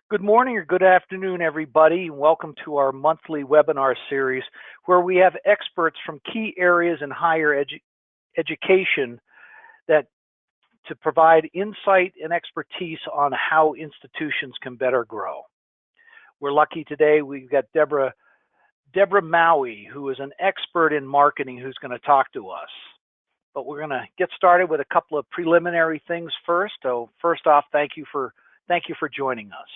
Good morning or good afternoon, everybody, and welcome to our monthly webinar series where we have experts from key areas in higher education that to provide insight and expertise on how institutions can better grow. We're lucky today we've got Deborah Maue, who is an expert in marketing, who's going to talk to us. But we're going to get started with a couple of preliminary things first. So first off, thank you for joining us.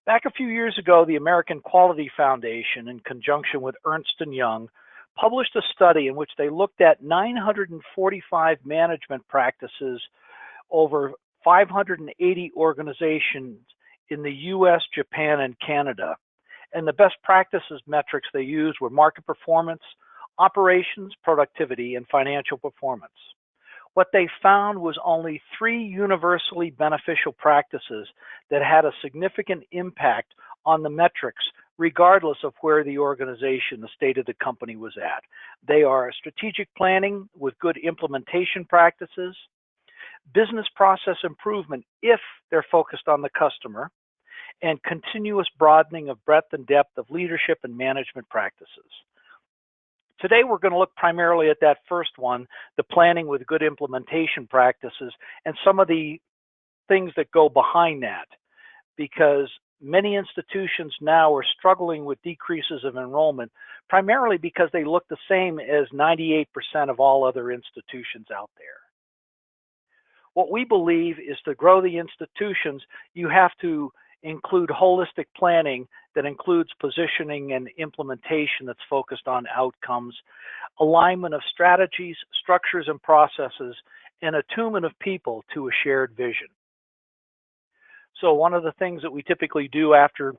Back a few years ago, the American Quality Foundation, in conjunction with Ernst & Young, published a study in which they looked at 945 management practices over 580 organizations in the US, Japan, and Canada. And the best practices metrics they used were market performance, operations, productivity, and financial performance. What they found was only 3 universally beneficial practices that had a significant impact on the metrics, regardless of where the organization, the state of the company was at. They are strategic planning with good implementation practices, business process improvement if they're focused on the customer, and continuous broadening of breadth and depth of leadership and management practices. Today, we're going to look primarily at that first one, the planning with good implementation practices, and some of the things that go behind that, because many institutions now are struggling with decreases of enrollment, primarily because they look the same as 98% of all other institutions out there. What we believe is to grow the institutions, you have to include holistic planning that includes positioning and implementation that's focused on outcomes, alignment of strategies, structures, and processes, and attunement of people to a shared vision. So one of the things that we typically do after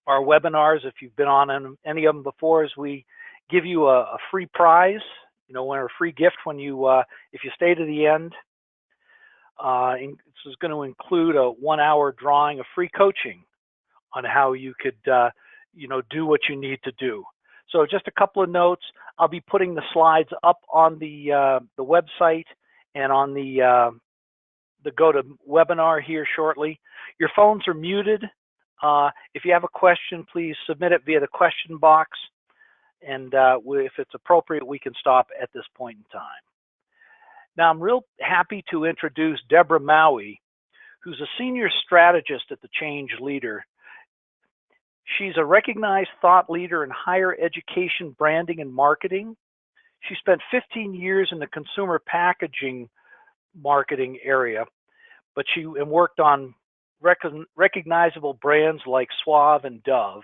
our webinars, if you've been on any of them before, is we give you a free prize, or a free gift when you, if you stay to the end. This is going to include a 1-hour drawing of free coaching on how you could, do what you need to do. So just a couple of notes. I'll be putting the slides up on the website and on the GoToWebinar here shortly. Your phones are muted. If you have a question, please submit it via the question box, and if it's appropriate, we can stop at this point in time. Now, I'm real happy to introduce Deborah Maue, who's a senior strategist at the Change Leader. She's a recognized thought leader in higher education branding and marketing. She spent 15 years in the consumer packaging marketing area, but she worked on recognizable brands like Suave and Dove.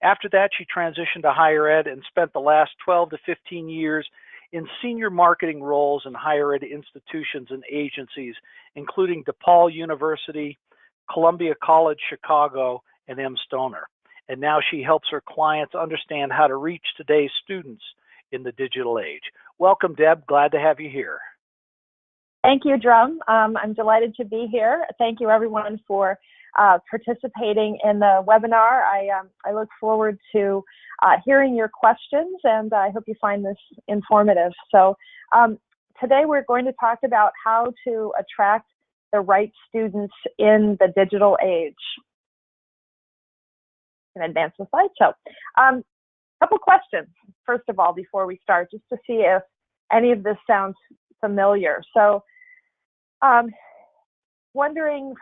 After that, she transitioned to higher ed and spent the last 12 to 15 years in senior marketing roles in higher ed institutions and agencies, including DePaul University, Columbia College Chicago, and M. Stoner. And now she helps her clients understand how to reach today's students in the digital age. Welcome, Deb. Glad to have you here. Thank you, Drum. I'm delighted to be here. Thank you, everyone, for participating in the webinar. I look forward to hearing your questions, and I hope you find this informative. So today we're going to talk about how to attract the right students in the digital age. And advance the slideshow. Couple questions, first of all, before we start, just to see if any of this sounds familiar. So wondering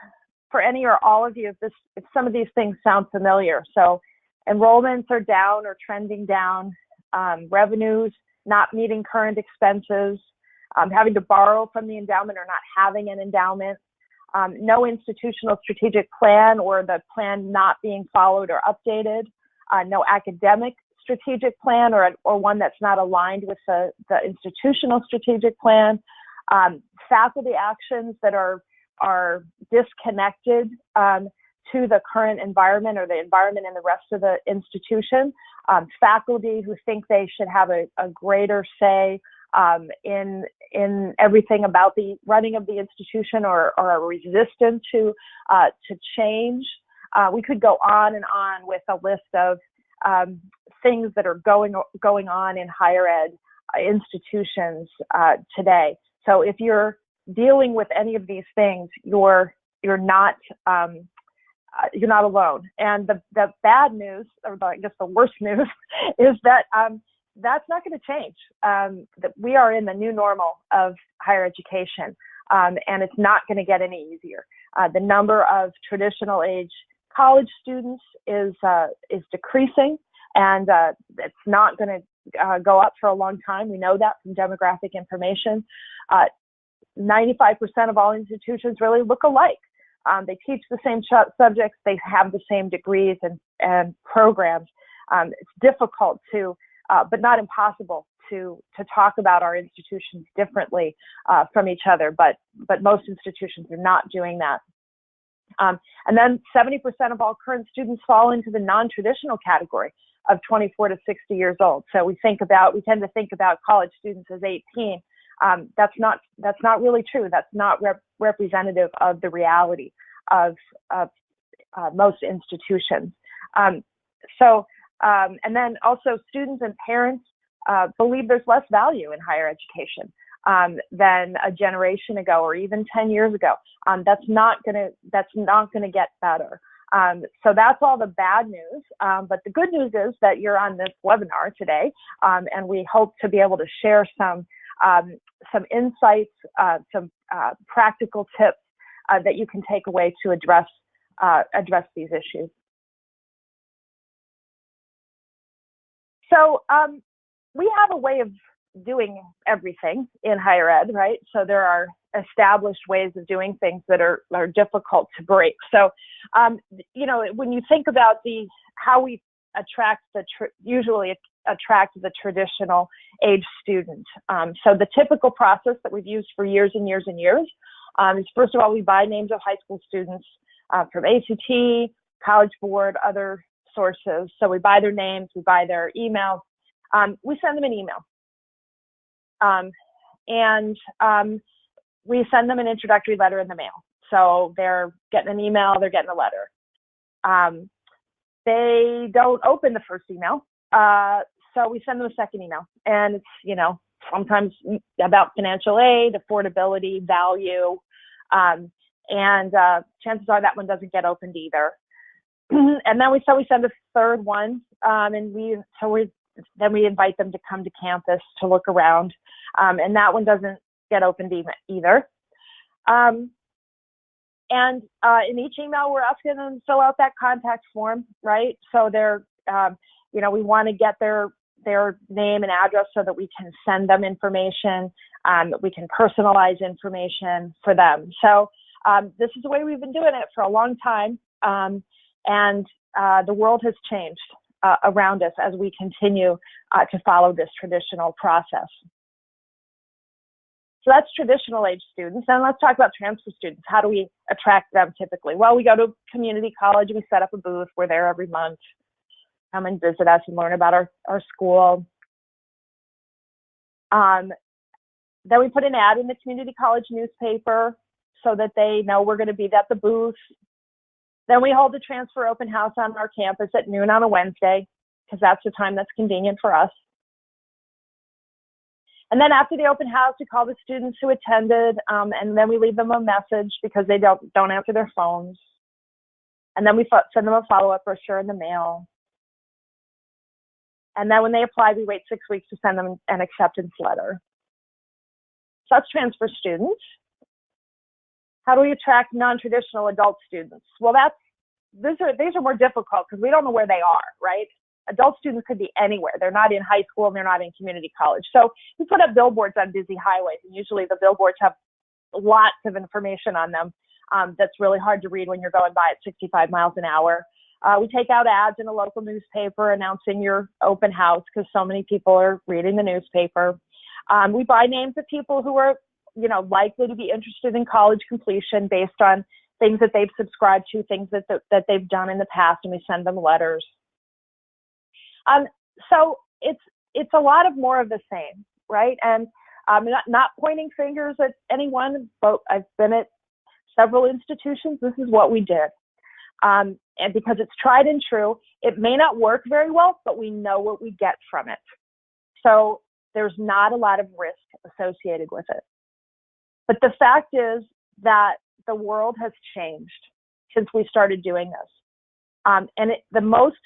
for any or all of you if some of these things sound familiar. So enrollments are down or trending down, revenues not meeting current expenses, having to borrow from the endowment or not having an endowment, no institutional strategic plan or the plan not being followed or updated, no academic strategic plan or one that's not aligned with the institutional strategic plan, faculty actions that are disconnected to the current environment or the environment in the rest of the institution, faculty who think they should have a greater say in everything about the running of the institution or are resistant to change. We could go on and on with a list of things that are going on in higher ed institutions today. So if you're dealing with any of these things, you're not you're not alone. And the bad news, or I guess the worst news, is that that's not going to change. That we are in the new normal of higher education, and it's not going to get any easier. The number of traditional age college students is decreasing, and it's not going to go up for a long time. We know that from demographic information. 95% of all institutions really look alike. They teach the same subjects, they have the same degrees and programs. It's difficult to, but not impossible to talk about our institutions differently from each other, but most institutions are not doing that. And then 70% of all current students fall into the non-traditional category of 24 to 60 years old. So we tend to think about college students as 18. That's not really true. That's not representative of the reality of most institutions. And then also students and parents believe there's less value in higher education than a generation ago or even 10 years ago. That's not gonna get better. So that's all the bad news. But the good news is that you're on this webinar today, and we hope to be able to share some insights, some practical tips that you can take away to address these issues. So we have a way of doing everything in higher ed, right? So there are established ways of doing things that are difficult to break. So, when you think about how we usually attract the traditional age student. So the typical process that we've used for years and years and years is, first of all, we buy names of high school students from ACT, College Board, other sources. So we buy their names, we buy their emails, we send them an email. And we send them an introductory letter in the mail. So they're getting an email, they're getting a letter. They don't open the first email. So we send them a second email, and it's, sometimes about financial aid, affordability, value, and chances are that one doesn't get opened either. And then we send a third one, and we invite them to come to campus to look around, and that one doesn't get opened either. And in each email, we're asking them to fill out that contact form, right? So they're, we want to get their name and address so that we can send them information, we can personalize information for them. So this is the way we've been doing it for a long time, and the world has changed around us as we continue to follow this traditional process. So that's traditional age students. And let's talk about transfer students. How do we attract them typically? Well, we go to community college, we set up a booth, we're there every month. Come and visit us and learn about our school. Then we put an ad in the community college newspaper so that they know we're going to be at the booth. Then we hold a transfer open house on our campus at noon on a Wednesday, because that's the time that's convenient for us. And then after the open house, we call the students who attended, and then we leave them a message because they don't answer their phones. And then we send them a follow-up brochure in the mail. And then when they apply, we wait 6 weeks to send them an acceptance letter. So that's transfer students. How do we attract non-traditional adult students? Well, these are more difficult because we don't know where they are, right? Adult students could be anywhere. They're not in high school and they're not in community college. So we put up billboards on busy highways, and usually the billboards have lots of information on them that's really hard to read when you're going by at 65 miles an hour. We take out ads in a local newspaper announcing your open house because so many people are reading the newspaper. We buy names of people who are, likely to be interested in college completion based on things that they've subscribed to, things that they've done in the past, and we send them letters. So it's a lot of more of the same, right? And I'm not pointing fingers at anyone, but I've been at several institutions. This is what we did. And because it's tried and true, it may not work very well, but we know what we get from it. So there's not a lot of risk associated with it. But the fact is that the world has changed since we started doing this. The most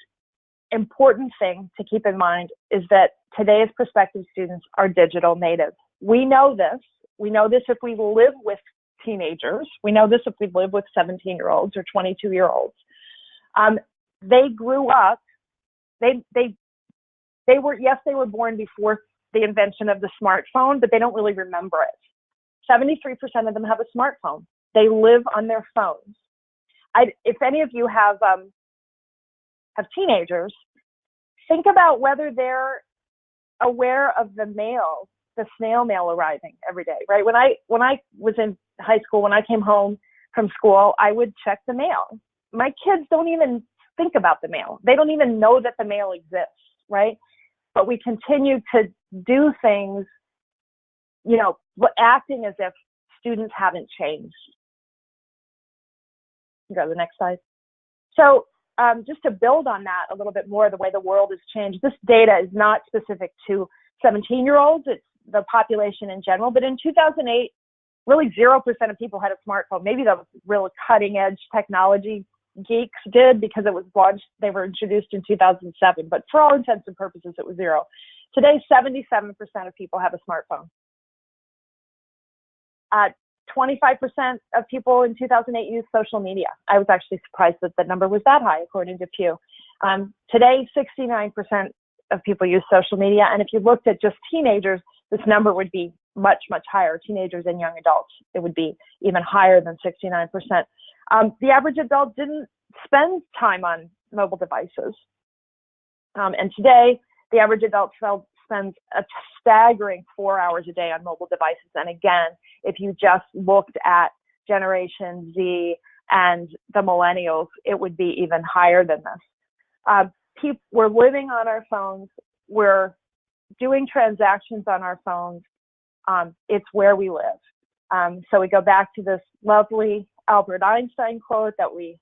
important thing to keep in mind is that today's prospective students are digital natives. We know this. We know this if we live with teenagers. We know this if we live with 17-year-olds or 22-year-olds. They grew up, they were born before the invention of the smartphone, but they don't really remember it. 73% of them have a smartphone. They live on their phones. If any of you have teenagers, think about whether they're aware of the snail mail arriving every day, right? When I was in high school, when I came home from school, I would check the mail. My kids don't even think about the mail. They don't even know that the mail exists, right? But we continue to do things, acting as if students haven't changed. Go to the next slide. So just to build on that a little bit more, the way the world has changed, this data is not specific to 17-year-olds, it's the population in general. But in 2008, really 0% of people had a smartphone. Maybe the real cutting edge technology geeks did because it was launched, they were introduced in 2007. But for all intents and purposes, it was 0. Today, 77% of people have a smartphone. 25% of people in 2008 used social media. I was actually surprised that the number was that high, according to Pew. Today, 69% of people use social media. And if you looked at just teenagers, this number would be much, much higher. Teenagers and young adults, it would be even higher than 69%. The average adult didn't spend time on mobile devices. And today, the average adult spends a staggering 4 hours a day on mobile devices. And again, if you just looked at Generation Z and the millennials, it would be even higher than this. We're living on our phones. We're doing transactions on our phones. It's where we live. So we go back to this lovely Albert Einstein quote that we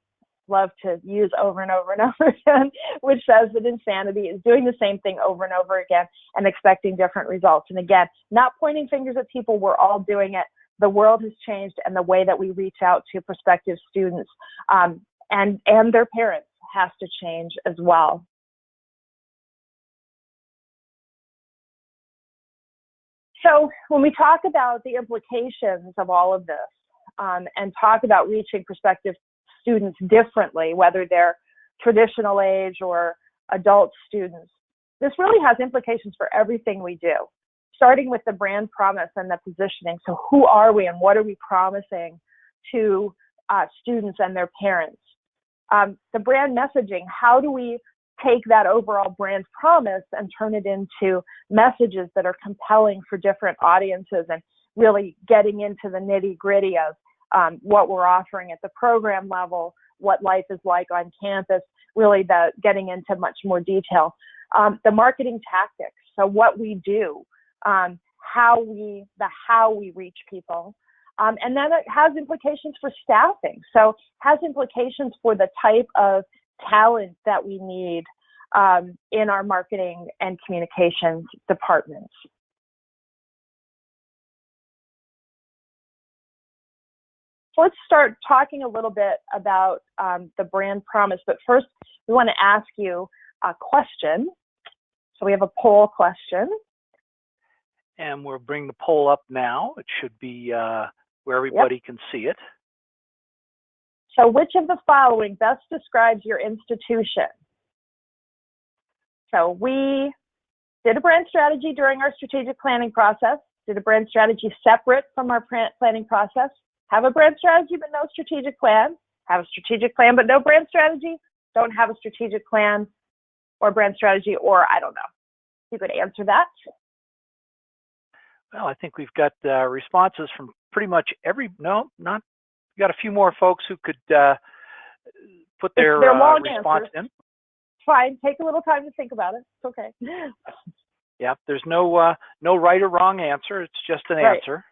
love to use over and over and over again, which says that insanity is doing the same thing over and over again and expecting different results. And again, not pointing fingers at people, we're all doing it. The world has changed, and the way that we reach out to prospective students and their parents has to change as well. So when we talk about the implications of all of this and talk about reaching prospective students differently, whether they're traditional age or adult students, this really has implications for everything we do, starting with the brand promise and the positioning. So who are we and what are we promising to students and their parents? The brand messaging, how do we take that overall brand promise and turn it into messages that are compelling for different audiences and really getting into the nitty-gritty of what we're offering at the program level, what life is like on campus, really getting into much more detail. The marketing tactics, so what we do, how we reach people. And then it has implications for staffing. So it has implications for the type of talent that we need in our marketing and communications departments. So let's start talking a little bit about the brand promise. But first, we want to ask you a question. So we have a poll question. And we'll bring the poll up now. It should be where everybody can see it. So which of the following best describes your institution? So we did a brand strategy during our strategic planning process, did a brand strategy separate from our planning process, have a brand strategy but no strategic plan, have a strategic plan but no brand strategy, don't have a strategic plan or brand strategy, or I don't know. You could answer that. Well, I think we've got responses from pretty much we got a few more folks who could put their response answers. in. Fine, take a little time to think about it. It's okay. Yeah, there's no right or wrong answer. It's just an answer.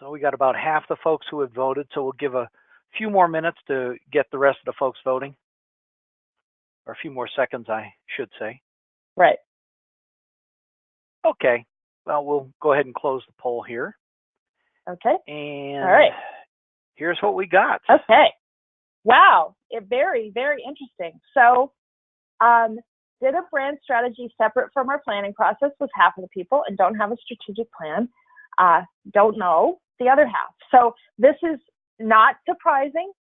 So we got about half the folks who have voted. So we'll give a few more minutes to get the rest of the folks voting, or a few more seconds, I should say. Right. Okay. Well, we'll go ahead and close the poll here. Okay. And all right. Here's what we got. Okay. Wow. Very, very interesting. So, did a brand strategy separate from our planning process was half of the people, and don't have a strategic plan. Don't know the other half. So this is not surprising,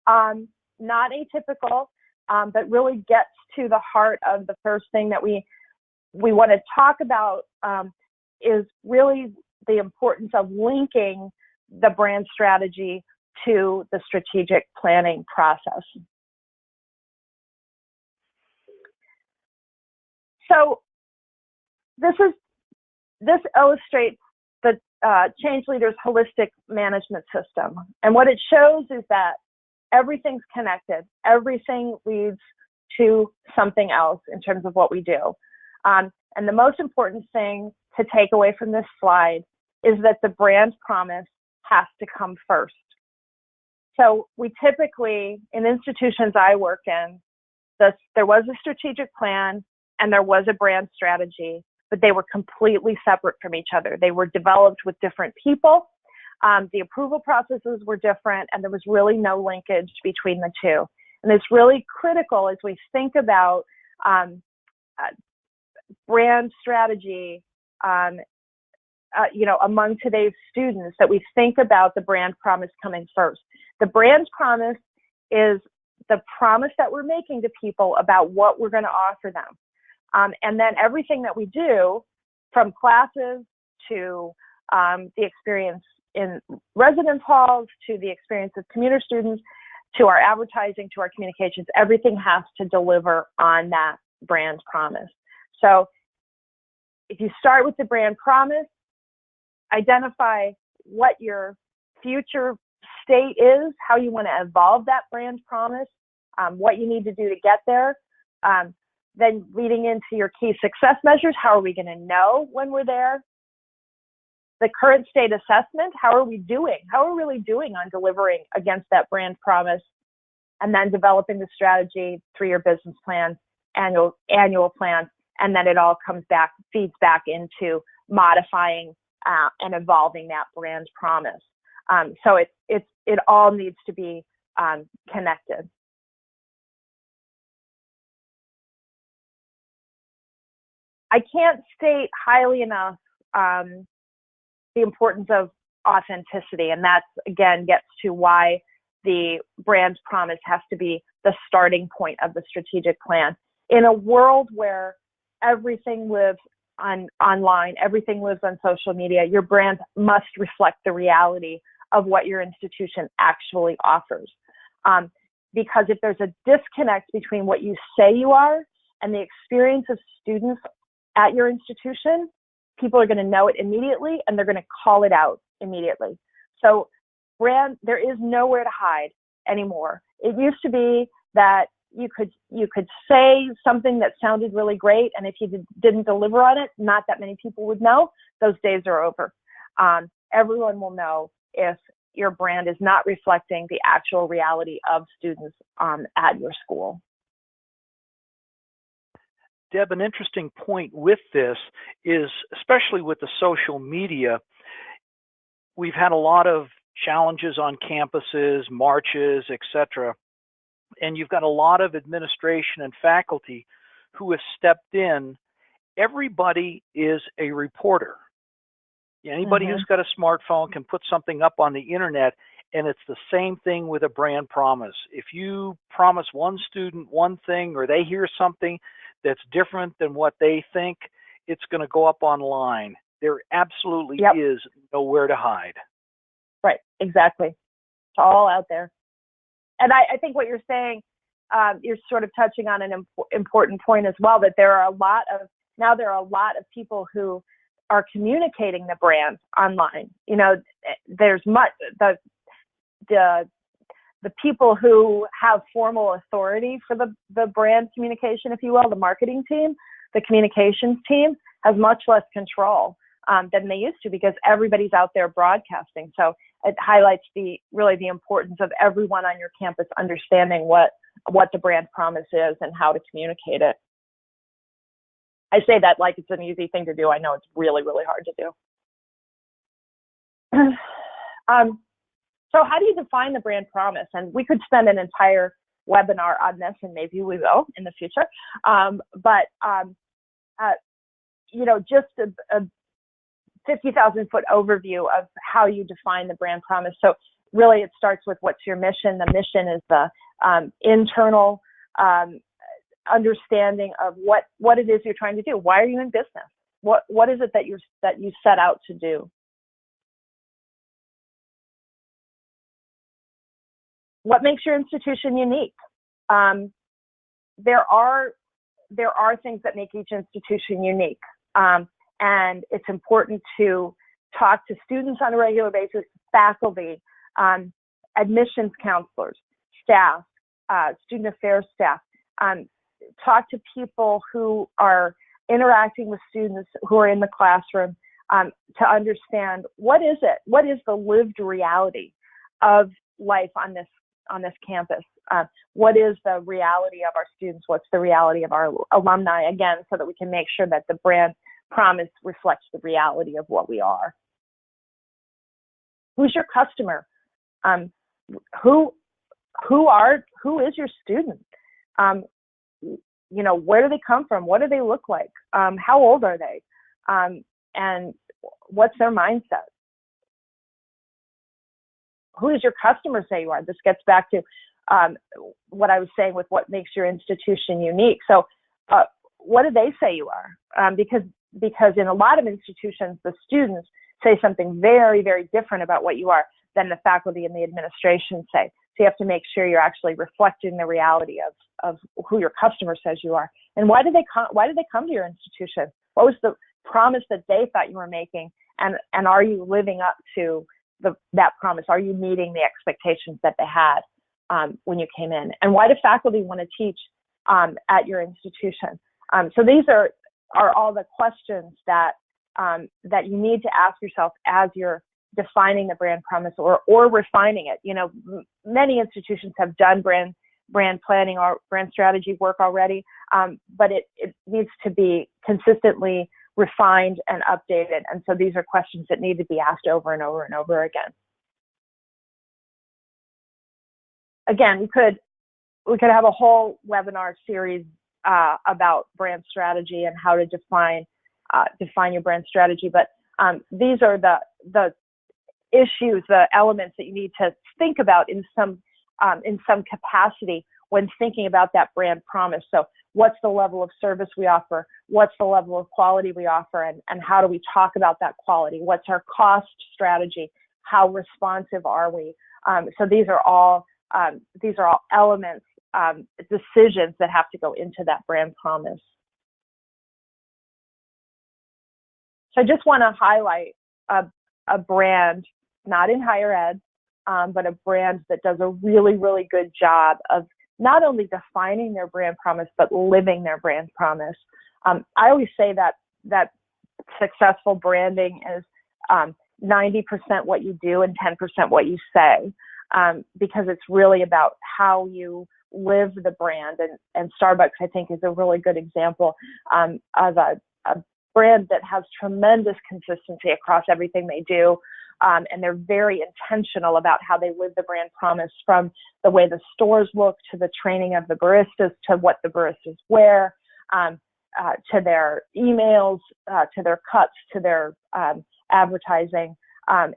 not atypical, but really gets to the heart of the first thing that we want to talk about, is really the importance of linking the brand strategy to the strategic planning process. So this illustrates the Change Leaders holistic management system. And what it shows is that everything's connected. Everything leads to something else in terms of what we do. And the most important thing to take away from this slide is that the brand promise has to come first. So we typically, in institutions I work in, there was a strategic plan and there was a brand strategy, but they were completely separate from each other. They were developed with different people. The approval processes were different, and there was really no linkage between the two. And it's really critical as we think about brand strategy, among today's students, that we think about the brand promise coming first. The brand promise is the promise that we're making to people about what we're going to offer them. And then everything that we do, from classes to the experience in residence halls, to the experience of commuter students, to our advertising, to our communications, everything has to deliver on that brand promise. So if you start with the brand promise, identify what your future state is, how you want to evolve that brand promise, what you need to do to get there. Then leading into your key success measures, how are we going to know when we're there? The current state assessment, how are we doing? How are we really doing on delivering against that brand promise? And then developing the strategy, 3-year business plan, annual plan, and then it all feeds back into modifying and evolving that brand promise. So it all needs to be connected. I can't state highly enough the importance of authenticity, and that's, again, gets to why the brand promise has to be the starting point of the strategic plan. In a world where everything lives online, everything lives on social media, your brand must reflect the reality of what your institution actually offers. Because if there's a disconnect between what you say you are and the experience of students at your institution, people are going to know it immediately, and they're going to call it out immediately. So there is nowhere to hide anymore. It used to be that you could say something that sounded really great, and if you didn't deliver on it, not that many people would know. Those days are over. Everyone will know if your brand is not reflecting the actual reality of students at your school. Deb, an interesting point with this is, especially with the social media, we've had a lot of challenges on campuses, marches, etc. And you've got a lot of administration and faculty who have stepped in. Everybody is a reporter. Anybody who's got a smartphone can put something up on the internet, and it's the same thing with a brand promise. If you promise one student one thing, or they hear something that's different than what they think, it's going to go up online. There absolutely is nowhere to hide. Right, exactly. It's all out there. And I think what you're saying, you're sort of touching on an important point as well, that there are a lot of people who are communicating the brand online. There's the people who have formal authority for the brand communication, if you will, the marketing team, the communications team, has much less control than they used to, because everybody's out there broadcasting. So it highlights the importance of everyone on your campus understanding what the brand promise is and how to communicate it. I say that like it's an easy thing to do. I know it's really, really hard to do. So how do you define the brand promise? And we could spend an entire webinar on this, and maybe we will in the future. Just a 50,000-foot overview of how you define the brand promise. So really it starts with what's your mission. The mission is the internal understanding of what it is you're trying to do. Why are you in business? What is it that you set out to do? What makes your institution unique? There are things that make each institution unique. And it's important to talk to students on a regular basis, faculty, admissions counselors, staff, student affairs staff. Talk to people who are interacting with students who are in the classroom to understand what is the lived reality of life on this campus. What is the reality of our students? What's the reality of our alumni? Again, so that we can make sure that the brand promise reflects the reality of what we are. Who's your customer? Who is your student? Where do they come from? What do they look like? How old are they? And what's their mindset? Who does your customer say you are? This gets back to what I was saying with what makes your institution unique. So what do they say you are? Because in a lot of institutions, the students say something very, very different about what you are than the faculty and the administration say. So you have to make sure you're actually reflecting the reality of who your customer says you are. And why did they come to your institution? What was the promise that they thought you were making? And are you living up to that promise? Are you meeting the expectations that they had when you came in? And why do faculty want to teach at your institution? So these are all the questions that you need to ask yourself as you're defining the brand promise or refining it. Many institutions have done brand planning or brand strategy work already, but it needs to be consistently refined and updated. And so these are questions that need to be asked over and over and over again. Again, we could have a whole webinar series about brand strategy and how to define your brand strategy. But these are the issues, the elements that you need to think about in some capacity when thinking about that brand promise. So what's the level of service we offer? What's the level of quality we offer? And how do we talk about that quality? What's our cost strategy? How responsive are we? So these are all elements, decisions that have to go into that brand promise. So I just want to highlight a brand, not in higher ed, but a brand that does a really, really good job of not only defining their brand promise, but living their brand promise. I always say that successful branding is 90% what you do and 10% what you say, because it's really about how you live the brand. And Starbucks, I think, is a really good example of a brand that has tremendous consistency across everything they do. And they're very intentional about how they live the brand promise, from the way the stores look to the training of the baristas to what the baristas wear, to their emails, to their cuts, to their advertising.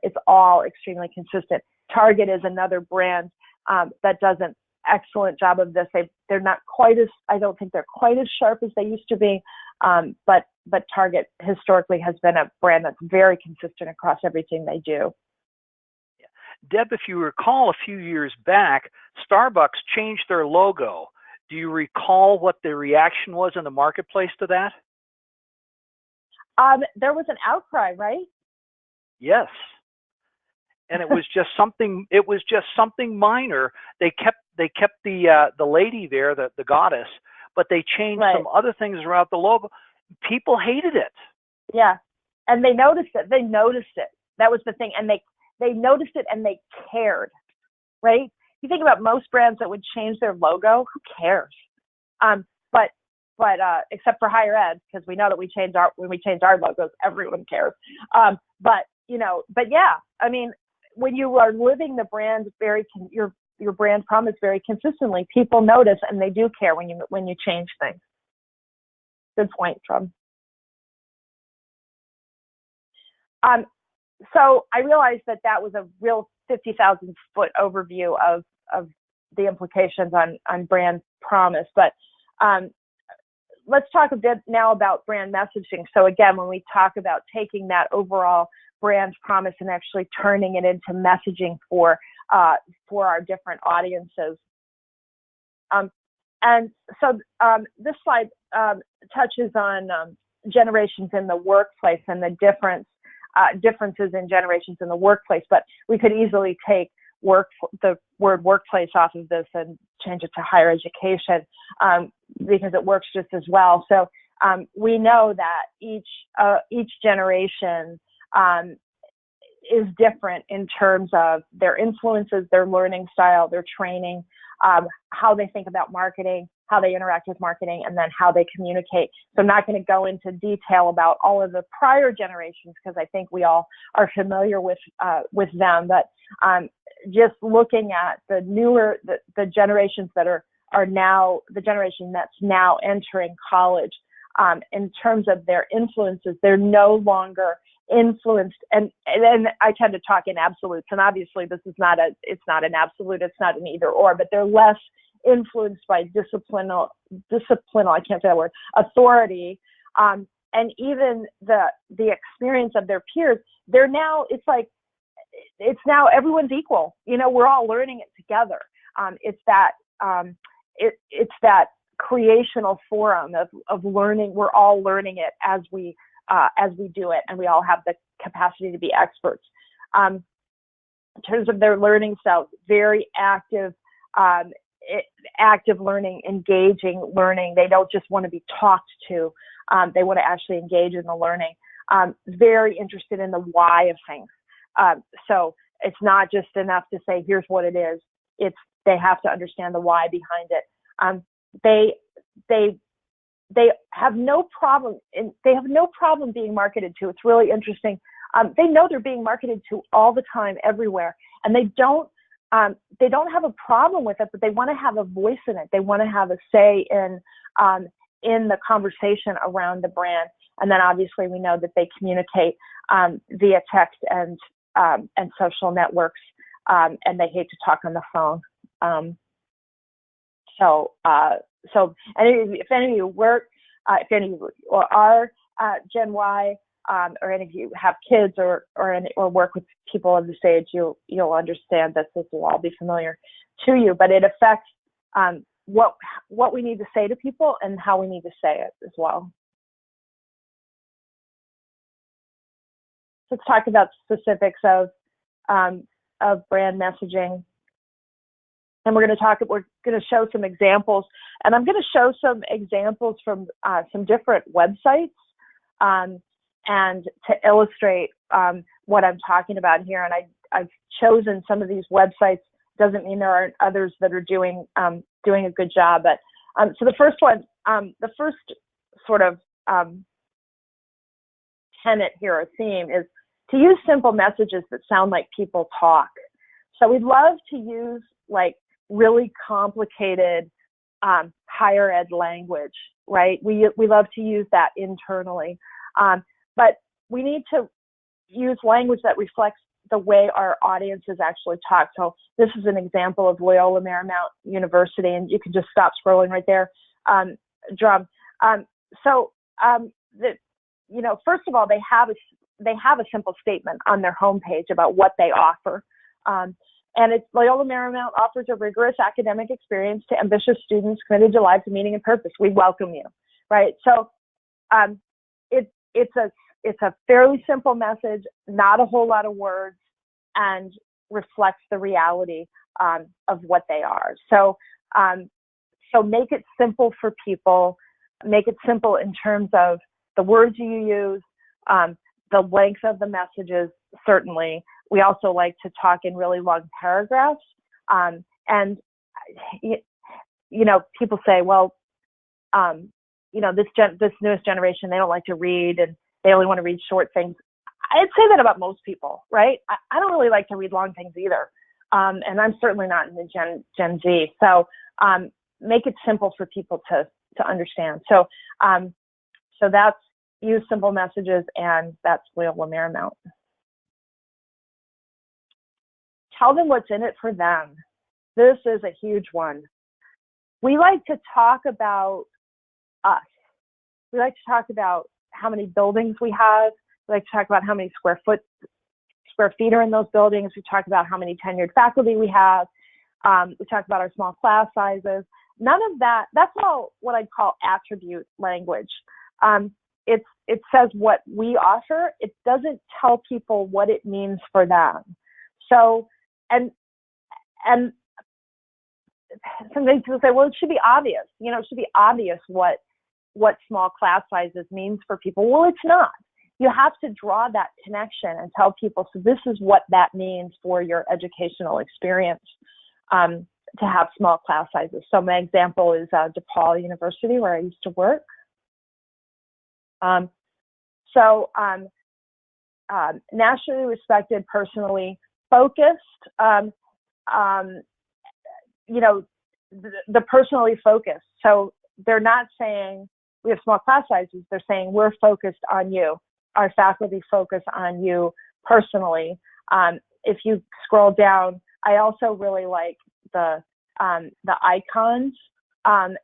It's all extremely consistent. Target is another brand that does an excellent job of this. They're not quite as, I don't think they're quite as sharp as they used to be, but Target historically has been a brand that's very consistent across everything they do. Deb, if you recall, a few years back, Starbucks changed their logo. Do you recall what the reaction was in the marketplace to that? There was an outcry, right? Yes. And it was just something minor. They kept the lady there, the goddess, but they changed some other things throughout the logo. People hated it. Yeah. And they noticed it. That was the thing. And they noticed it and they cared, right? You think about most brands that would change their logo, who cares? But except for higher ed, because we know that when we change our logos, everyone cares. But yeah, I mean, when you are living the brand your brand promise very consistently, people notice and they do care when you change things. Good point, Trump. So I realized that was a real 50,000 foot overview of the implications on brand promise. But let's talk a bit now about brand messaging. So again, when we talk about taking that overall brand promise and actually turning it into messaging for our different audiences. And so this slide touches on generations in the workplace and the differences in generations in the workplace, but we could easily take the word workplace off of this and change it to higher education because it works just as well. So we know that each generation is different in terms of their influences, their learning style, their training, how they think about marketing, how they interact with marketing, and then how they communicate. So I'm not going to go into detail about all of the prior generations because I think we all are familiar with them. But just looking at the newer, the generations that are now, the generation that's now entering college, in terms of their influences, they're no longer influenced, and I tend to talk in absolutes, and obviously it's not an absolute, it's not an either or, but they're less influenced by disciplinal, I can't say that word, authority, and even the experience of their peers. They're now, it's now everyone's equal. We're all learning it together. It's that creational forum of learning. We're all learning it as we do it, and we all have the capacity to be experts. In terms of their learning style, very active learning, engaging learning. They don't just want to be talked to. They want to actually engage in the learning. Very interested in the why of things. So it's not just enough to say, here's what it is. They have to understand the why behind it. They have no problem. They have no problem being marketed to. It's really interesting. They know they're being marketed to all the time, everywhere, and they don't have a problem with it. But they want to have a voice in it. They want to have a say in the conversation around the brand. And then obviously we know that they communicate via text and social networks, and they hate to talk on the phone. So if any of you work, if any of you are Gen Y, or any of you have kids or work with people of this age, you'll understand that this will all be familiar to you. But it affects what we need to say to people and how we need to say it as well. Let's talk about specifics of brand messaging. And we're going to show some examples, and I'm going to show some examples from some different websites, and to illustrate what I'm talking about here. And I've chosen some of these websites. Doesn't mean there aren't others that are doing a good job. But so the first one, the first sort of tenet here, or theme, is to use simple messages that sound like people talk. So we'd love to use really complicated higher ed language, right? We love to use that internally, but we need to use language that reflects the way our audiences actually talk. So this is an example of Loyola Marymount University, and you can just stop scrolling right there, Drum. First of all, they have a simple statement on their homepage about what they offer. And it's Loyola Marymount offers a rigorous academic experience to ambitious students committed to lives of meaning and purpose. We welcome you, right? So it's a fairly simple message, not a whole lot of words, and reflects the reality of what they are. So make it simple for people. Make it simple in terms of the words you use, the length of the messages, certainly. We also like to talk in really long paragraphs. And, people say, well, this newest generation, they don't like to read and they only want to read short things. I'd say that about most people, right? I don't really like to read long things either. And I'm certainly not in the Gen Z. So make it simple for people to understand. So that's use simple messages, and that's Loyola Marymount. Tell them what's in it for them. This is a huge one. We like to talk about us. We like to talk about how many buildings we have. We like to talk about how many square feet are in those buildings. We talk about how many tenured faculty we have. We talk about our small class sizes. None of that, that's all what I'd call attribute language. It says what we offer. It doesn't tell people what it means for them. So, and sometimes people say, well, it should be obvious. It should be obvious what small class sizes means for people. Well, it's not. You have to draw that connection and tell people, so this is what that means for your educational experience, to have small class sizes. So my example is DePaul University, where I used to work. Nationally respected, personally focused, the personally focused. So they're not saying we have small class sizes. They're saying we're focused on you. Our faculty focus on you personally. If you scroll down, I also really like the icons and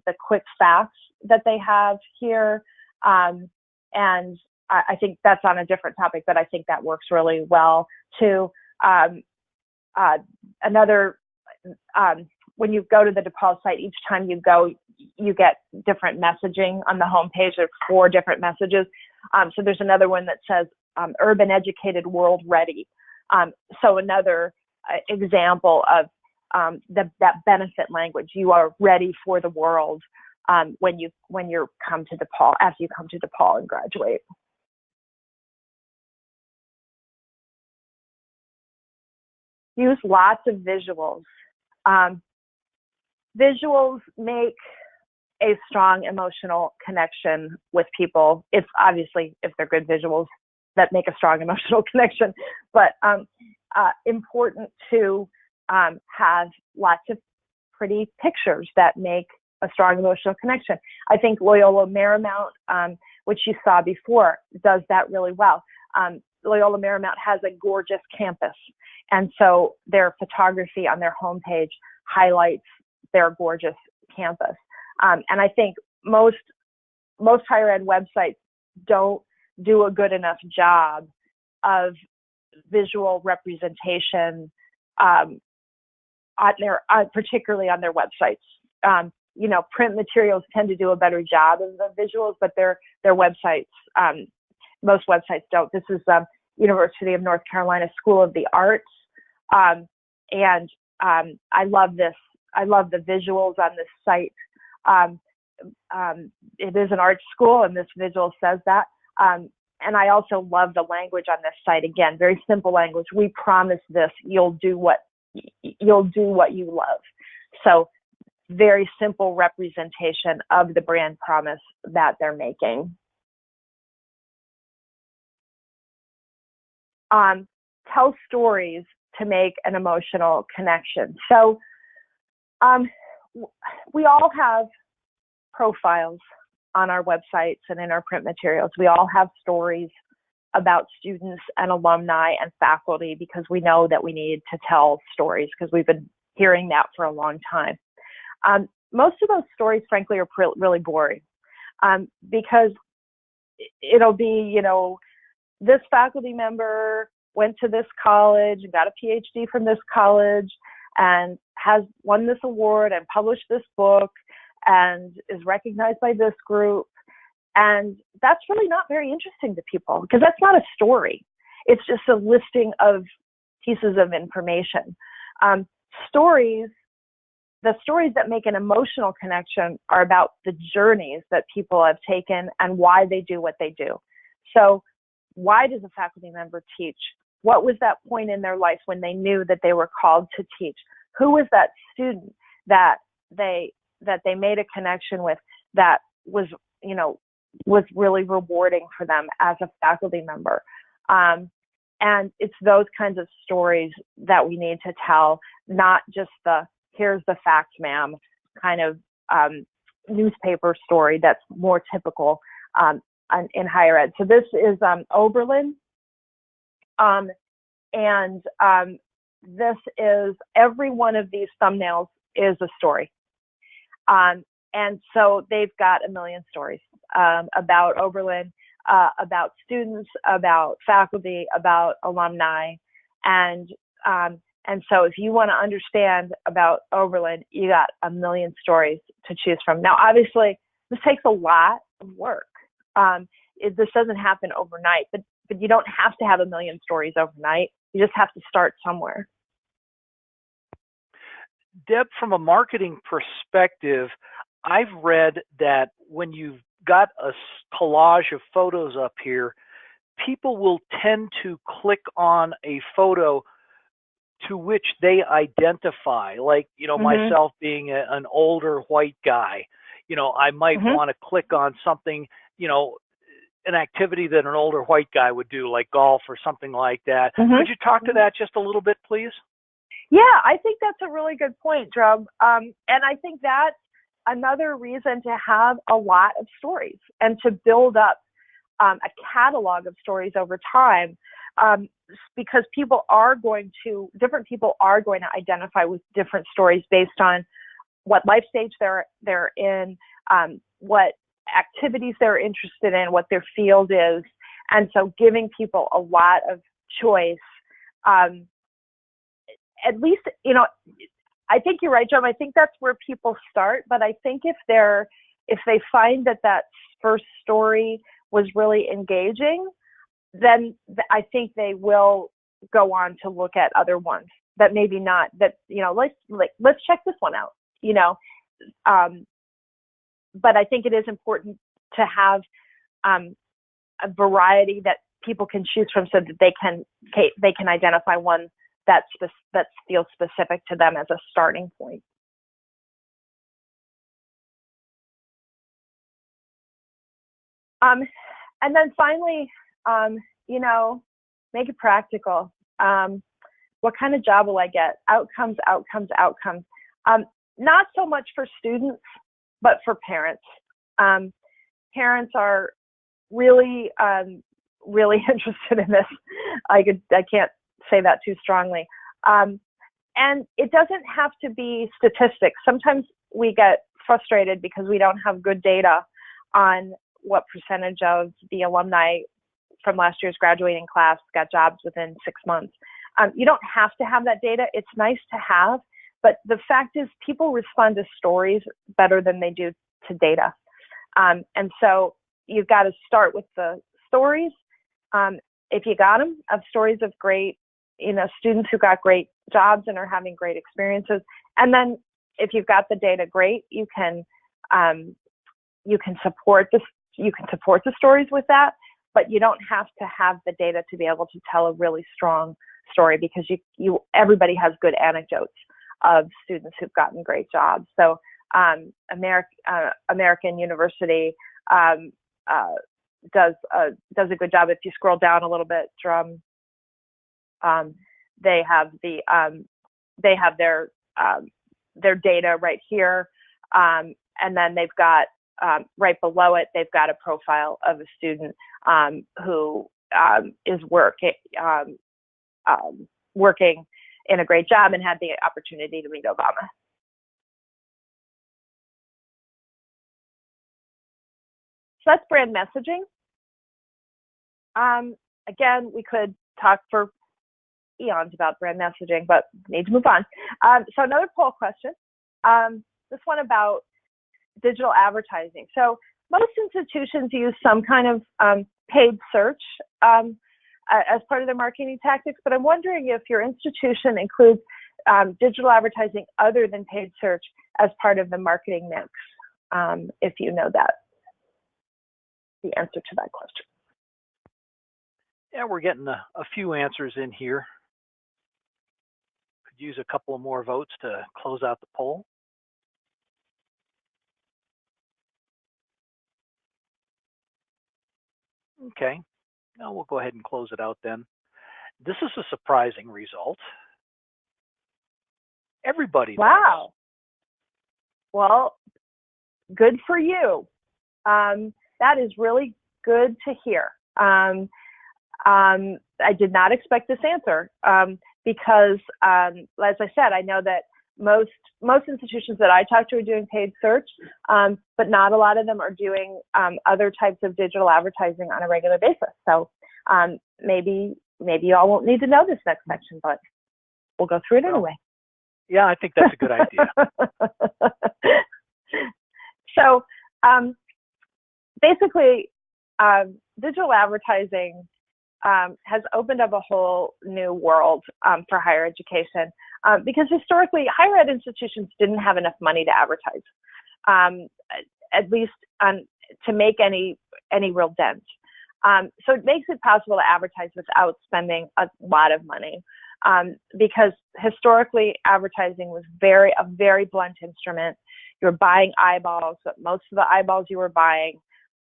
the quick facts that they have here. And I think that's on a different topic, but I think that works really well too. When you go to the DePaul site, each time you go, you get different messaging on the homepage. There's 4 different messages. So there's another one that says urban educated, world ready. So another example of that benefit language. You are ready for the world when you come to DePaul, after you come to DePaul and graduate. Use lots of visuals. Visuals make a strong emotional connection with people. It's obviously, if they're good visuals, that make a strong emotional connection, but important to have lots of pretty pictures that make a strong emotional connection. I think Loyola Marymount, which you saw before, does that really well. Loyola Marymount has a gorgeous campus, and so their photography on their homepage highlights their gorgeous campus. And I think most higher ed websites don't do a good enough job of visual representation, particularly on their websites. Print materials tend to do a better job of the visuals, but their websites, most websites don't. This is University of North Carolina School of the Arts, and I love this. I love the visuals on this site. It is an art school, and this visual says that. And I also love the language on this site. Again, very simple language. We promise this. You'll do what you love. So very simple representation of the brand promise that they're making. Tell stories to make an emotional connection. So we all have profiles on our websites and in our print materials. We all have stories about students and alumni and faculty because we know that we need to tell stories because we've been hearing that for a long time. Most of those stories, frankly, are really boring because it'll be, this faculty member went to this college and got a PhD from this college and has won this award and published this book and is recognized by this group. And that's really not very interesting to people because that's not a story. It's just a listing of pieces of information. The stories that make an emotional connection are about the journeys that people have taken and why they do what they do. So why does a faculty member teach? What was that point in their life when they knew that they were called to teach? Who was that student that they made a connection with that was really rewarding for them as a faculty member? And it's those kinds of stories that we need to tell, not just the here's the facts, ma'am, kind of newspaper story that's more typical in higher ed. So this is Oberlin. And this is, every one of these thumbnails is a story. And so they've got a million stories about Oberlin, about students, about faculty, about alumni. And so if you want to understand about Oberlin, you got a million stories to choose from. Now, obviously, this takes a lot of work. This doesn't happen overnight, but you don't have to have a million stories overnight. You just have to start somewhere. Deb, from a marketing perspective, I've read that when you've got a collage of photos up here, people will tend to click on a photo to which they identify. Like, myself being an older white guy, I might want to click on something, an activity that an older white guy would do, like golf or something like that. Could you talk to that just a little bit, please? Yeah, I think that's a really good point, Drum. And I think that's another reason to have a lot of stories and to build up a catalog of stories over time, because different people are going to identify with different stories based on what life stage they're in, what activities they're interested in, what their field is. And so giving people a lot of choice, at least, I think you're right, John. I think that's where people start. But I think if they find that first story was really engaging, then I think they will go on to look at other ones that maybe not, that, let's check this one out, but I think it is important to have a variety that people can choose from so that they can identify one that feels specific to them as a starting point. And then finally, make it practical. What kind of job will I get? Outcomes. Not so much for students, but for parents. Parents are really, really interested in this. I can't say that too strongly. And it doesn't have to be statistics. Sometimes we get frustrated because we don't have good data on what percentage of the alumni from last year's graduating class got jobs within 6 months. You don't have to have that data. It's nice to have, but the fact is people respond to stories better than they do to data. And so you've got to start with the stories. If you got them, of stories of great, students who got great jobs and are having great experiences. And then if you've got the data, great, you can support this. You can support the stories with that, but you don't have to have the data to be able to tell a really strong story, because everybody has good anecdotes of students who've gotten great jobs. So American University does a good job. If you scroll down a little bit, Drum, they have their data right here, and then they've got right below it, they've got a profile of a student who is working in a great job and had the opportunity to meet Obama. So that's brand messaging. Again, we could talk for eons about brand messaging, but need to move on. So another poll question, this one about digital advertising. So most institutions use some kind of paid search as part of their marketing tactics, but I'm wondering if your institution includes digital advertising other than paid search as part of the marketing mix, if you know the answer to that question. Yeah, we're getting a few answers in here. Could use a couple of more votes to close out the poll. Okay. No, we'll go ahead and close it out then. This is a surprising result. Everybody does. Wow. Well, good for you. That is really good to hear. I did not expect this answer because, as I said, I know that most institutions that I talk to are doing paid search, but not a lot of them are doing other types of digital advertising on a regular basis. So maybe y'all won't need to know this next section, but we'll go through it anyway. Yeah, I think that's a good idea. So basically, digital advertising has opened up a whole new world for higher education because historically, higher ed institutions didn't have enough money to advertise, at least to make any real dent. So it makes it possible to advertise without spending a lot of money. Because historically advertising was a very blunt instrument. You were buying eyeballs, but most of the eyeballs you were buying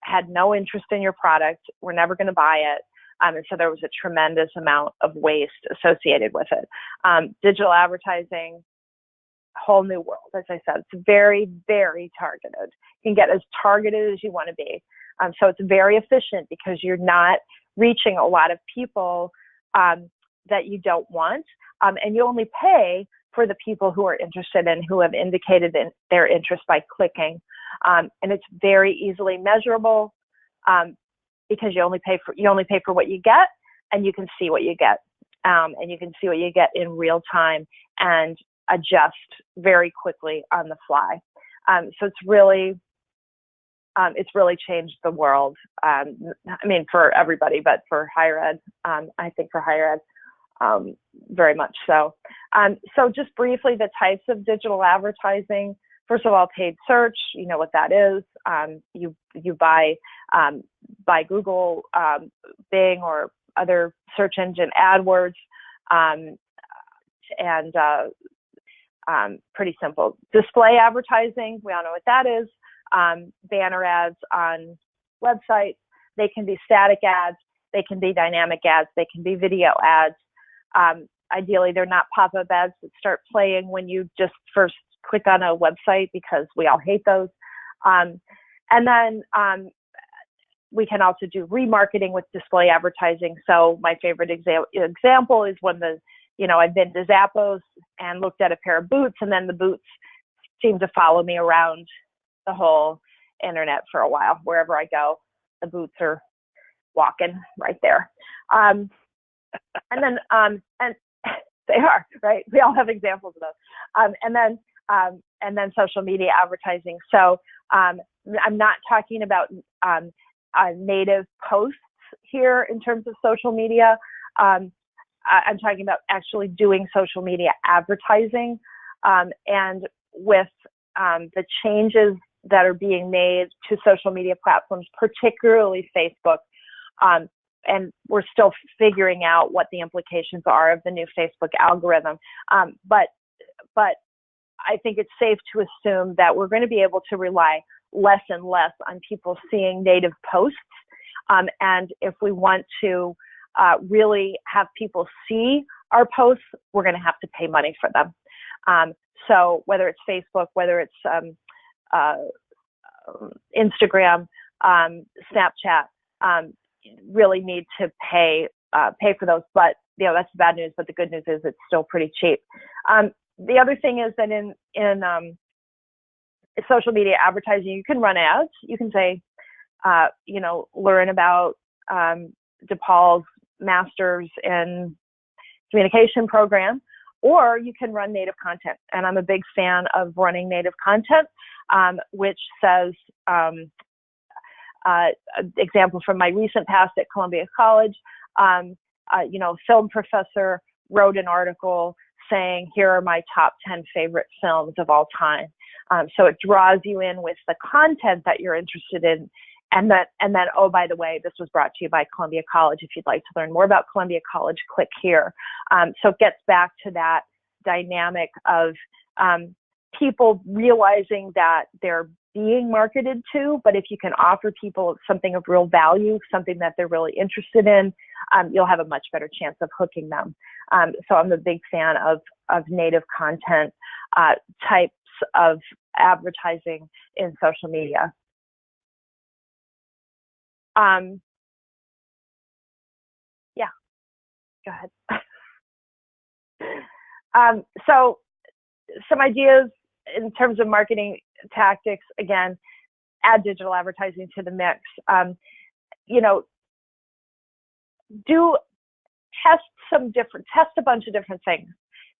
had no interest in your product, were never going to buy it. And so there was a tremendous amount of waste associated with it. Digital advertising, whole new world. As I said, it's very, very targeted. You can get as targeted as you want to be. So it's very efficient because you're not reaching a lot of people that you don't want, and you only pay for the people who are interested and who have indicated their interest by clicking. And it's very easily measurable because you only pay for what you get, and you can see what you get, and you can see what you get in real time and adjust very quickly on the fly. So it's really changed the world. I mean, for everybody, but for higher ed, I think for higher ed, very much so. So just briefly, the types of digital advertising. First of all, paid search. You know what that is. You buy Google, Bing, or other search engine AdWords, and pretty simple. Display advertising. We all know what that is. Banner ads on websites. They can be static ads. They can be dynamic ads. They can be video ads. Ideally, they're not pop-up ads that start playing when you just first click on a website, because we all hate those. And then we can also do remarketing with display advertising. So my favorite example is when I've been to Zappos and looked at a pair of boots, and then the boots seem to follow me around the whole internet for a while. Wherever I go, the boots are walking right there. And then they are, right? We all have examples of those. And then social media advertising. So I'm not talking about native posts here in terms of social media. I'm talking about actually doing social media advertising. And with the changes that are being made to social media platforms, particularly Facebook, and we're still figuring out what the implications are of the new Facebook algorithm. But I think it's safe to assume that we're going to be able to rely less and less on people seeing native posts. And if we want to really have people see our posts, we're going to have to pay money for them. So whether it's Facebook, whether it's Instagram, Snapchat, really need to pay for those. But that's the bad news. But the good news is it's still pretty cheap. The other thing is that in social media advertising, you can run ads. You can say, learn about DePaul's Masters in Communication program, or you can run native content. And I'm a big fan of running native content, which says, example from my recent past at Columbia College, film professor wrote an article saying, here are my top 10 favorite films of all time. So it draws you in with the content that you're interested in. And then, oh, by the way, this was brought to you by Columbia College. If you'd like to learn more about Columbia College, click here. So it gets back to that dynamic of people realizing that their being marketed to, but if you can offer people something of real value, something that they're really interested in, you'll have a much better chance of hooking them. So I'm a big fan of native content types of advertising in social media. Yeah, go ahead. So some ideas in terms of marketing tactics, again, add digital advertising to the mix. Test a bunch of different things.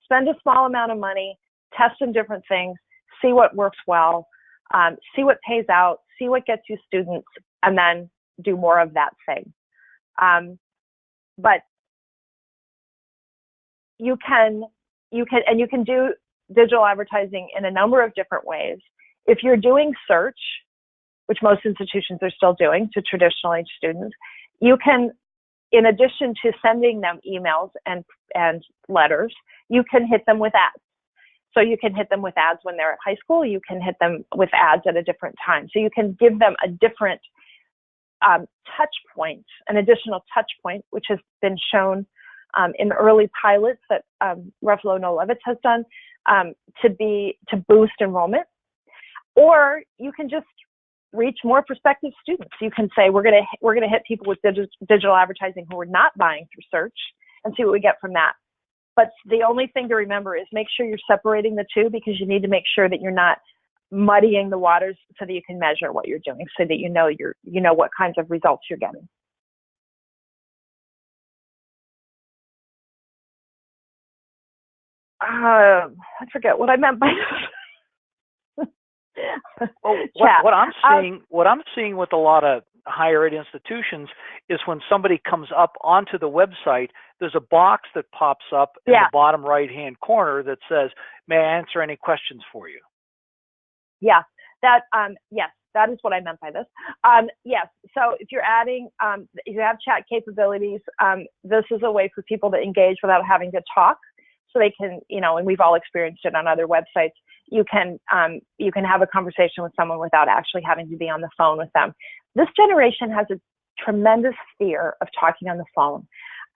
Spend a small amount of money, test some different things, see what works well, see what pays out, see what gets you students, and then do more of that thing. But you can do digital advertising in a number of different ways. If you're doing search, which most institutions are still doing to traditional age students, you can, in addition to sending them emails and letters, you can hit them with ads. So you can hit them with ads when they're at high school. You can hit them with ads at a different time. So you can give them a different touch point, an additional touch point, which has been shown in early pilots that Ruffalo Nolevitz has done to boost enrollment. Or you can just reach more prospective students. You can say, we're gonna hit people with digital advertising who are not buying through search and see what we get from that. But the only thing to remember is make sure you're separating the two, because you need to make sure that you're not muddying the waters so that you can measure what you're doing, so that you know what kinds of results you're getting. I forget what I meant by Well, what I'm seeing with a lot of higher ed institutions is when somebody comes up onto the website, there's a box that pops up in the bottom right-hand corner that says, "May I answer any questions for you?" Yeah, yes, that is what I meant by this. Yes, so if you're adding, if you have chat capabilities, this is a way for people to engage without having to talk. So they can, and we've all experienced it on other websites. You can have a conversation with someone without actually having to be on the phone with them. This generation has a tremendous fear of talking on the phone.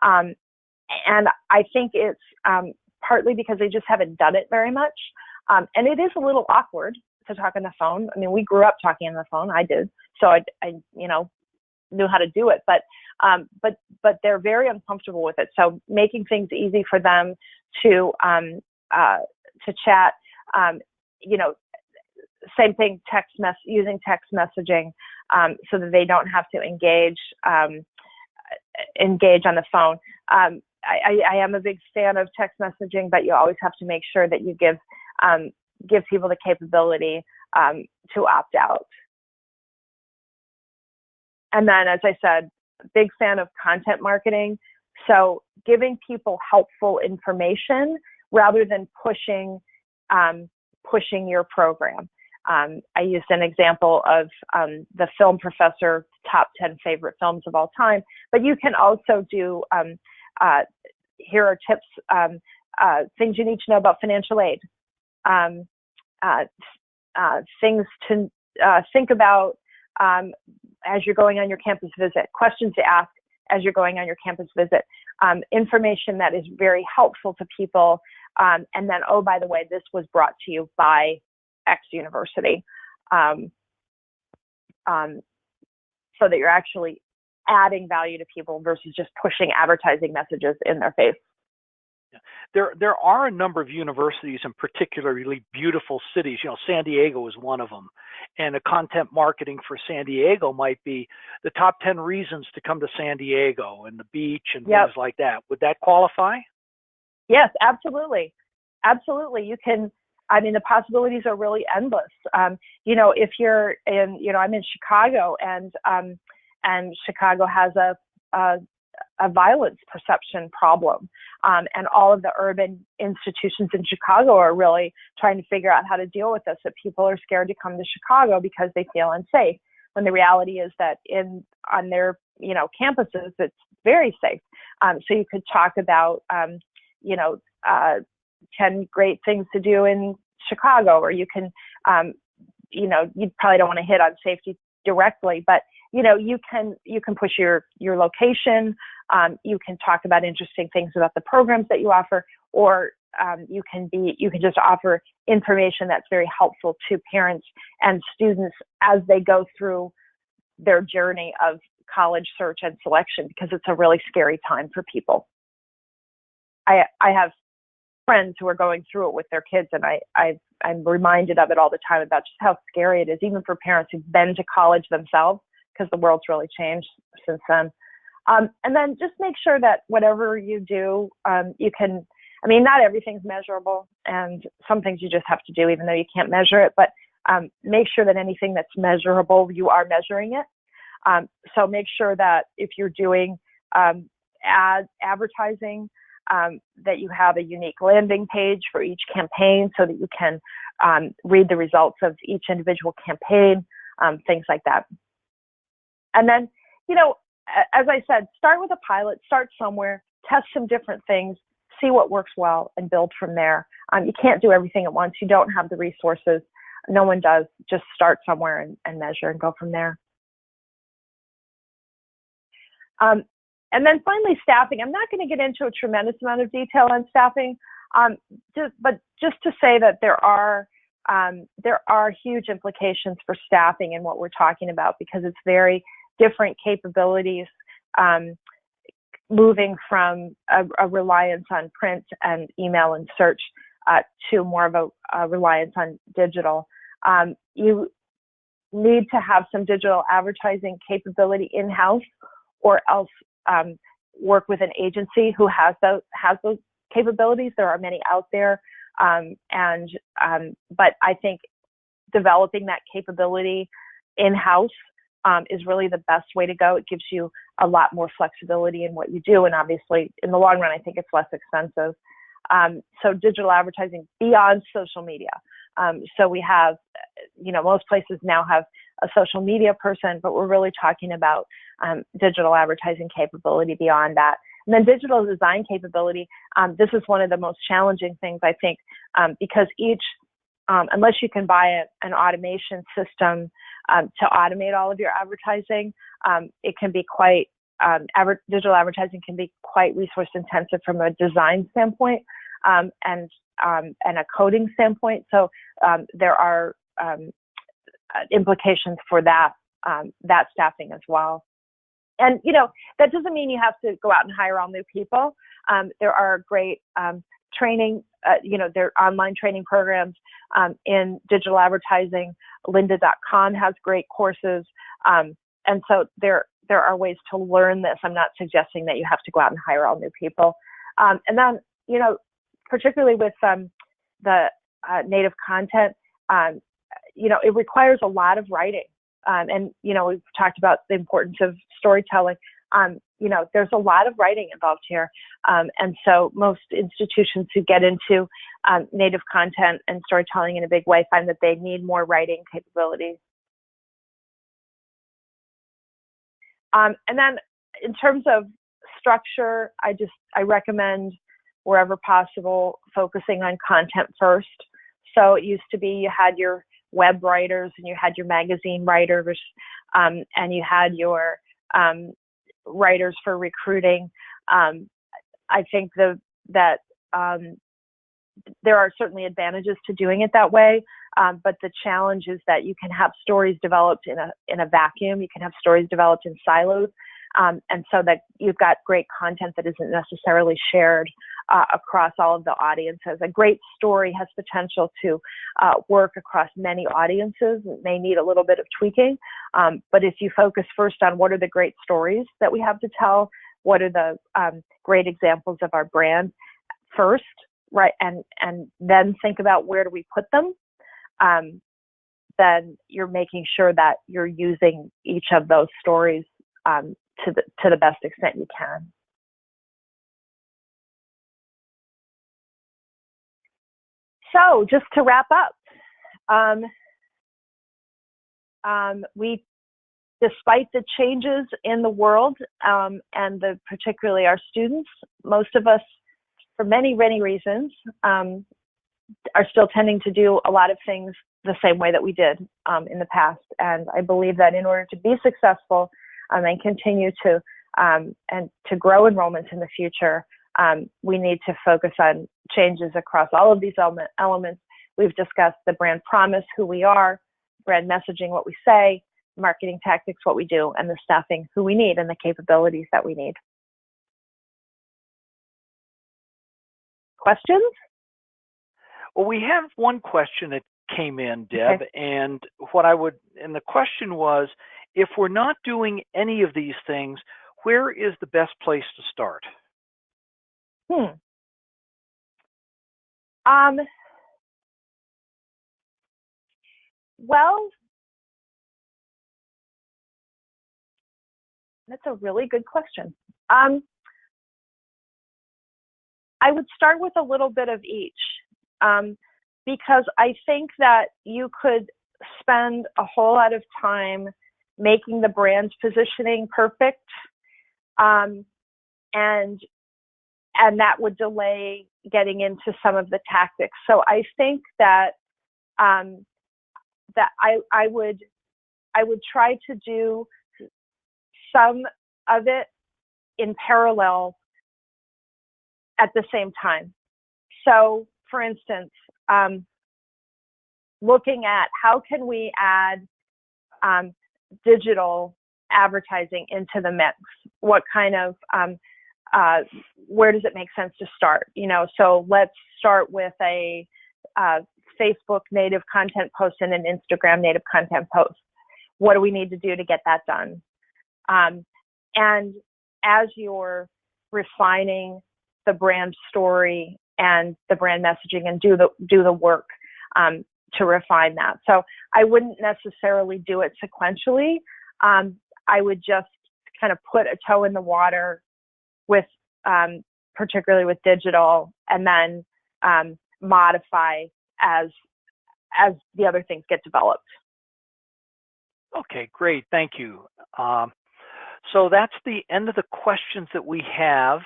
And I think it's partly because they just haven't done it very much. And it is a little awkward to talk on the phone. I mean, we grew up talking on the phone. I did. So I knew how to do it, but they're very uncomfortable with it. So making things easy for them to chat, same thing, using text messaging, so that they don't have to engage on the phone. I am a big fan of text messaging, but you always have to make sure that you give people the capability to opt out. And then, as I said, big fan of content marketing. So giving people helpful information rather than pushing your program. I used an example of the film professor top 10 favorite films of all time, but you can also do, here are tips, things you need to know about financial aid, things to think about as you're going on your campus visit, questions to ask as you're going on your campus visit, information that is very helpful to people. And then, oh, by the way, this was brought to you by X university. So that you're actually adding value to people versus just pushing advertising messages in their face. There are a number of universities in particularly beautiful cities. San Diego is one of them. And the content marketing for San Diego might be the top 10 reasons to come to San Diego and the beach and things like that. Would that qualify? Yes, absolutely. Absolutely. You can, the possibilities are really endless. If you're in, I'm in Chicago, and Chicago has a violence perception problem. And all of the urban institutions in Chicago are really trying to figure out how to deal with this, that people are scared to come to Chicago because they feel unsafe, when the reality is that on their, campuses, it's very safe. So you could talk about, 10 great things to do in Chicago, or you can you probably don't want to hit on safety directly, but you can push your location. You can talk about interesting things about the programs that you offer, or you can just offer information that's very helpful to parents and students as they go through their journey of college search and selection, because it's a really scary time for people. I have friends who are going through it with their kids, and I'm reminded of it all the time about just how scary it is, even for parents who've been to college themselves, because the world's really changed since then. And then just make sure that whatever you do, not everything's measurable, and some things you just have to do even though you can't measure it, but make sure that anything that's measurable, you are measuring it. So make sure that if you're doing advertising, that you have a unique landing page for each campaign so that you can read the results of each individual campaign, things like that. And then, as I said, start with a pilot, start somewhere, test some different things, see what works well, and build from there. You can't do everything at once. You don't have the resources. No one does. Just start somewhere and measure and go from there. And then finally, staffing. I'm not going to get into a tremendous amount of detail on staffing, but just to say that there are huge implications for staffing and what we're talking about, because it's very different capabilities, moving from a reliance on print and email and search to more of a reliance on digital. You need to have some digital advertising capability in-house, or else work with an agency who has those capabilities. There are many out there, but I think developing that capability in-house is really the best way to go. It gives you a lot more flexibility in what you do, and obviously in the long run, I think it's less expensive. So digital advertising beyond social media. So we have, most places now have a social media person, but we're really talking about digital advertising capability beyond that. And then digital design capability. This is one of the most challenging things, I think, because unless you can buy an automation system to automate all of your advertising, it can be quite, digital advertising can be quite resource intensive from a design standpoint and a coding standpoint. So there are implications for that staffing as well. And, that doesn't mean you have to go out and hire all new people. There are great training, there are online training programs in digital advertising. Lynda.com has great courses. And so there are ways to learn this. I'm not suggesting that you have to go out and hire all new people. And then, particularly with the native content, it requires a lot of writing. And, we've talked about the importance of storytelling. There's a lot of writing involved here. And so most institutions who get into native content and storytelling in a big way find that they need more writing capabilities. And then in terms of structure, I recommend, wherever possible, focusing on content first. So it used to be you had your web writers and you had your magazine writers, and you had your writers for recruiting. I think that there are certainly advantages to doing it that way, but the challenge is that you can have stories developed in a vacuum. You can have stories developed in silos, and so that you've got great content that isn't necessarily shared across all of the audiences. A great story has potential to work across many audiences. It may need a little bit of tweaking, but if you focus first on what are the great stories that we have to tell, what are the great examples of our brand first, right, and then think about where do we put them, then you're making sure that you're using each of those stories to the best extent you can. So just to wrap up, despite the changes in the world and particularly our students, most of us, for many, many reasons, are still tending to do a lot of things the same way that we did in the past. And I believe that in order to be successful and continue to grow enrollments in the future, we need to focus on changes across all of these elements. We've discussed the brand promise, who we are, brand messaging, what we say, marketing tactics, what we do, and the staffing, who we need, and the capabilities that we need. Questions? Well, we have one question that came in, Deb, okay. And the question was, if we're not doing any of these things, where is the best place to start? Well, that's a really good question. I would start with a little bit of each, because I think that you could spend a whole lot of time making the brand's positioning perfect, and that would delay getting into some of the tactics. So I think that that I would try to do some of it in parallel at the same time. So, for instance, looking at how can we add digital advertising into the mix? What kind of where does it make sense to start? So let's start with a Facebook native content post and an Instagram native content post. What do we need to do to get that done? And as you're refining the brand story and the brand messaging, and do the work to refine that. So I wouldn't necessarily do it sequentially. I would just kind of put a toe in the water with, particularly with digital, and then modify as the other things get developed. Okay, great. Thank you. So that's the end of the questions that we have.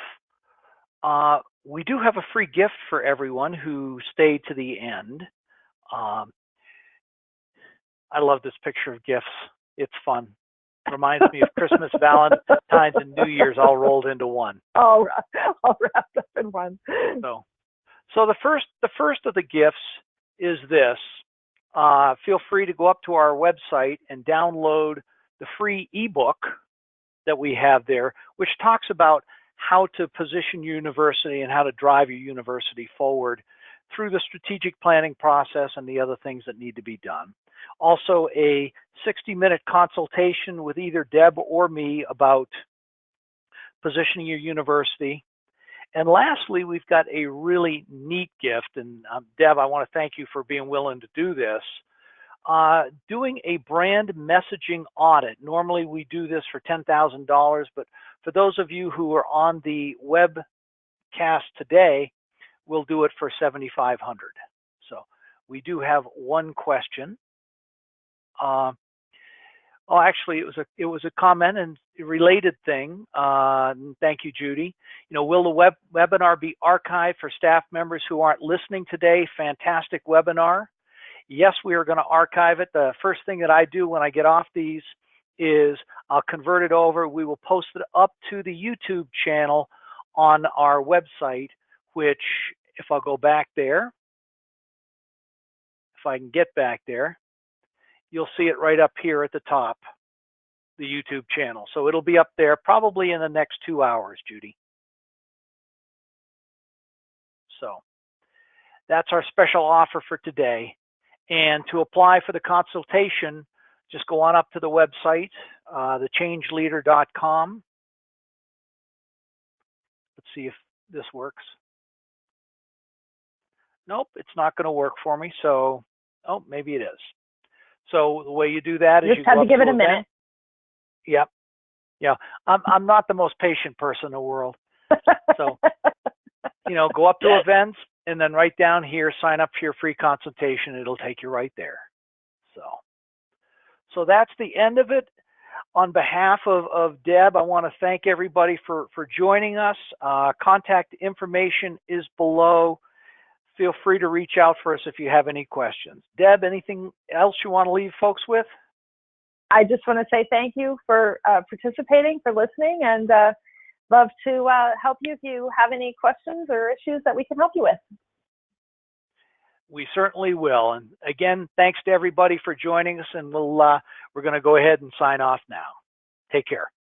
We do have a free gift for everyone who stayed to the end. I love this picture of gifts. It's fun. Reminds me of Christmas, Valentine's, and New Year's all rolled into one. All wrapped up in one. So the first of the gifts is this. Feel free to go up to our website and download the free ebook that we have there, which talks about how to position your university and how to drive your university forward through the strategic planning process and the other things that need to be done. Also, a 60-minute consultation with either Deb or me about positioning your university. And lastly, we've got a really neat gift. And Deb, I want to thank you for being willing to do this. Doing a brand messaging audit. Normally we do this for $10,000, but for those of you who are on the webcast today, we'll do it for $7,500. So we do have one question. Actually, it was a comment and a related thing. Thank you, Judy. Will the webinar be archived for staff members who aren't listening today? Fantastic webinar. Yes, we are going to archive it. The first thing that I do when I get off these is I'll convert it over. We will post it up to the YouTube channel on our website, which, if I'll go back there, if I can get back there, you'll see it right up here at the top, the YouTube channel. So it'll be up there probably in the next 2 hours, Judy. So that's our special offer for today. And to apply for the consultation, just go on up to the website, thechangeleader.com. Let's see if this works. Nope, it's not going to work for me. So, maybe it is. So the way you do that is you just have to give it a minute. Yep. Yeah. I'm not the most patient person in the world. So, go up to events and then right down here, sign up for your free consultation. It'll take you right there. So that's the end of it. On behalf of Deb, I want to thank everybody for joining us. Contact information is below. feel free to reach out for us if you have any questions. Deb, anything else you want to leave folks with? I just want to say thank you for participating, for listening, and love to help you if you have any questions or issues that we can help you with. We certainly will. And again, thanks to everybody for joining us, and we're going to go ahead and sign off now. Take care.